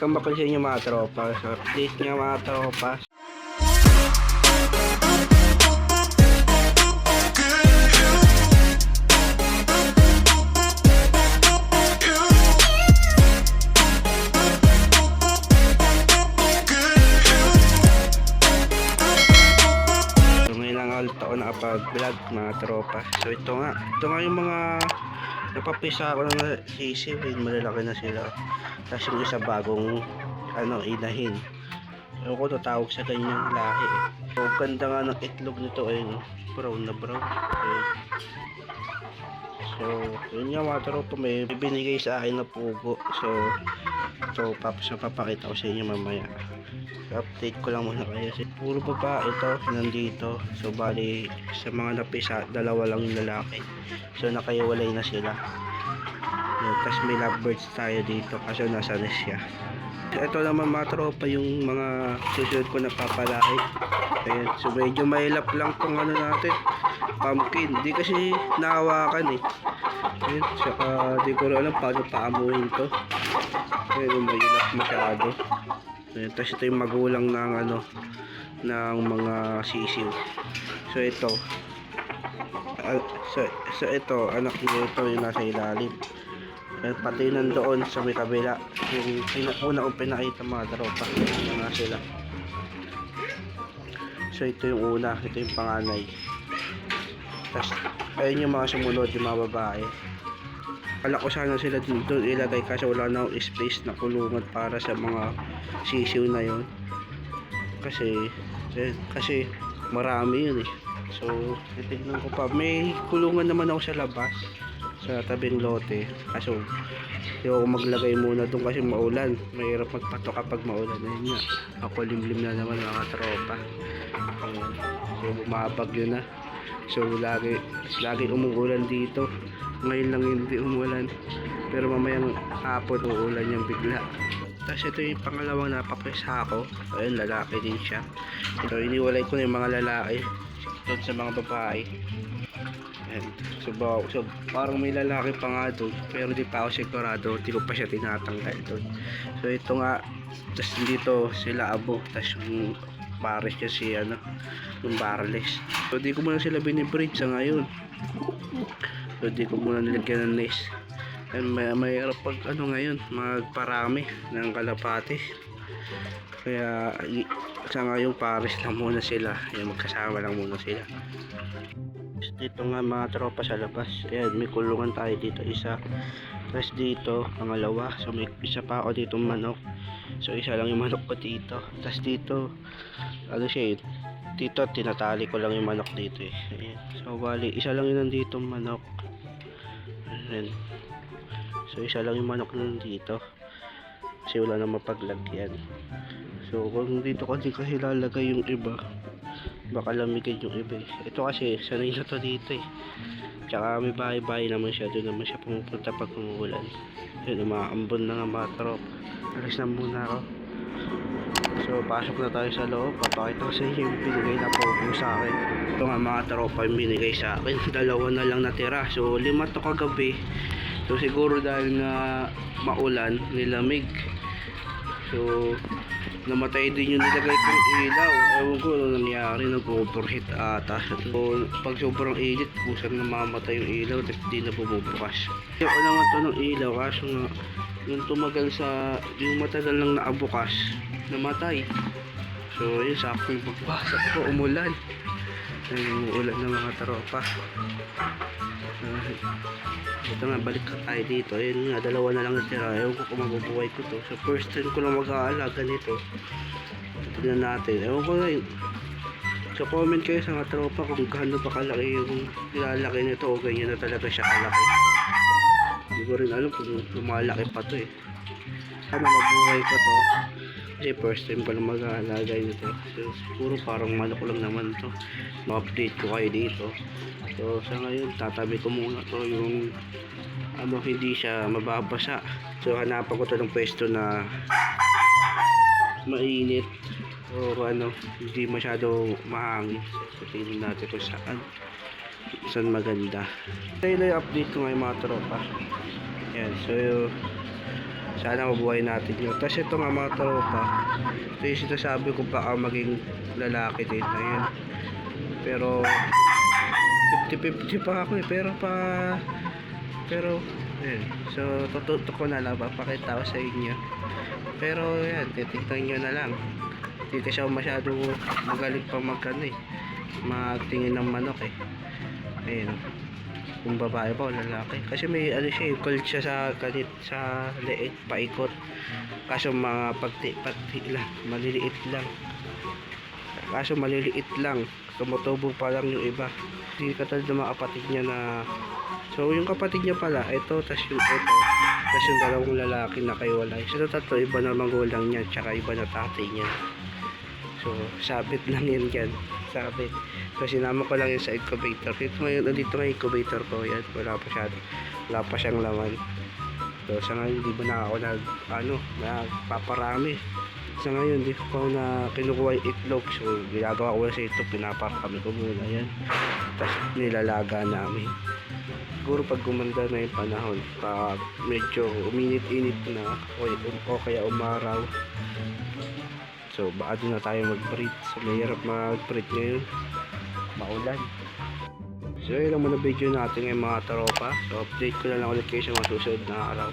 Kambakal sa inyo mga tropa. So, update nga mga tropa. So, ngayon lang ulit ako nakapag-vlog mga tropa. So, ito nga yung mga napapisa ako na sisiw. Malalaki na sila. Tapos yung isa bagong inahin. Ewan ko tawag sa ganyang lahi eh. So ganda nga ng itlog nito ay brown na brown. Okay. So yun nga mga tropa, may binigay sa akin na pugo. So papakita ko sa inyo mamaya. So, update ko lang muna kayo. Puro babae ito nandito. So bali sa mga napisa, dalawa lang yung lalaki. So nakahiwalay na sila. Tapos may lovebirds tayo dito kasi nasa nest siya. Ito naman mga tropa yung mga susunod ko na papalahi. Ayan. So medyo mahilap lang tong natin, pumpkin. Di kasi nahawakan eh. Ayan. Saka di ko alam paano paamuhin to. Ayan, mahilap masyado. Ayan. Tapos ito yung magulang ng ng mga sisiw. So ito so ito anak niya, ito yung nasa ilalim. Pati nandoon sa may kabila yung una kong pinakita mga tropa nga sila. So ito yung una, ito yung panganay. Tapos ayun yung mga sumunod, yung mga babae. Kala ko sana sila doon ilagay kasi wala na space na kulungan para sa mga sisiw na yon. Kasi marami yun eh. So titignan ko pa, may kulungan naman ako sa labas sa tabing lote, kaso yung maglagay muna doon kasi maulan, mahirap magpatok kapag maulan. Ayun nga, ako limlim na naman mga tropa. Ayun. So bumabagyo na, so lagi umuulan dito. Ngayon lang hindi umulan, pero mamayang hapon uulan yung bigla. Tapos ito yung pangalawang napapisa ako. Ayun, lalaki din siya. So iniwalay ko na yung mga lalaki doon sa mga babae. So parang may lalaki pa nga doon, pero di pa ako sigurado, di ko pa siya tinatanggal doon. So ito nga, tapos dito sila abo, tapos yung pares niya si yung barless. So di ko muna sila binibreed sa ngayon. So di ko muna nilagyan ng nest. And mayroon pag ngayon magparami ng kalapati. Kaya sa ngayon pares lang muna sila, yung magkasama lang muna sila. Dito nga mga tropa sa labas. Ayan, may kulungan tayo dito isa. Tapos dito pangalawa. So may isa pa ako dito manok. So isa lang yung manok ko dito. Tapos dito siya dito tinatali ko lang yung manok dito eh. Ayan. So bali isa lang yung nandito manok. Ayan. So isa lang yung manok nandito kasi wala na mapaglagyan. So kung dito kasi lalagay yung iba, baka lamigin yung iba eh. Ito kasi sanay na to dito eh. Tsaka may bahay-bahay naman siya, doon naman siya pumupunta pag umuulan. Yun, umaambon na nga mga trop. Alis na muna ako. So pasok na tayo sa loob. Papakita ko sa inyo yung binigay na po sa akin. Ito nga mga tropa yung binigay sa akin. Dalawa na lang natira. So 5 to kagabi. So siguro dahil nga maulan, nilamig. So namatay din yung nilagay kong ilaw. Ewan ko ano nangyari, nag-overheat ata. So pag sobrang init, kusang namamatay yung ilaw, tapos di na bumubukas. Yung naman to ng ilaw, kaso nga yung tumagal yung matagal lang naabukas, namatay. So yun, sakto yung pagbasok ko, umulan. Yung ulan ng mga tropa. Ito nga, balik ka tayo dito. Ayun nga, dalawa na lang natira. Ewan ko kung mabubuhay ko to. So first time ko lang mag-aalaga nito. Tignan natin. Ewan ko na yun. So comment kayo sa mga tropa kung gaano ba kalaki yung nilalaki nito o ganyan na talaga siya kalaki. Hindi ko rin alam kung lumalaki pa to eh. Sana mabuhay pa to. Kasi first time ko lang mag-aalaga nito. So puro parang manok lang naman to. Ma-update ko kayo dito. So sa ngayon tatabi ko muna to yung hindi siya mababasa. So hanapan ko to ng pwesto na mainit o hindi masyado mahangin. So tingnan natin kung saan maganda. Ito yung update ko ngayon mga tropa. Yan, Sana mabuhay natin yun. Tapos ito nga mga tropa, ito yung sinasabi ko baka maging lalaki din. Ayun. Pero 50-50 pa ako eh. Pero ayun. So tututok ko na lang, papakita ko sa inyo. Pero yan, titignan nyo na lang. Hindi kasi ako masyado magaling pa magtingin ng manok eh. Ayun. Kung babae pa o lalaki. Kasi may ano siya, cold siya sa leeg, paikot. Kaso mga pati lang, maliliit lang. Tumutubo pa lang yung iba. Hindi katulad ng mga kapatid niya na... So yung kapatid niya pala, ito, tas yung dalawang lalaki na kaiwalay. So tatlo, iba na magulang niya, tsaka iba na tatay niya. So sabit lang yan dyan. Sabit. So sinama ko lang yun sa incubator. Nandito nga incubator ko. Yan. Wala pa siyang laman. So sa ngayon di ba na ako nagpaparami. Sa ngayon di ko na kinukuha yung itlog. So ginagawa ko na sa ito. Pinaparami ko muna yan. Tapos nilalaga namin. Siguro pag gumanda na yung panahon, pag medyo uminit-init na o kaya umaraw, so baka doon na tayo mag-breed. So mahirap mag-breed ngayon, maulan. So yun lang muna video natin ngayon mga tropa. So update ko na lang ulit kayo sa mga susunod na araw.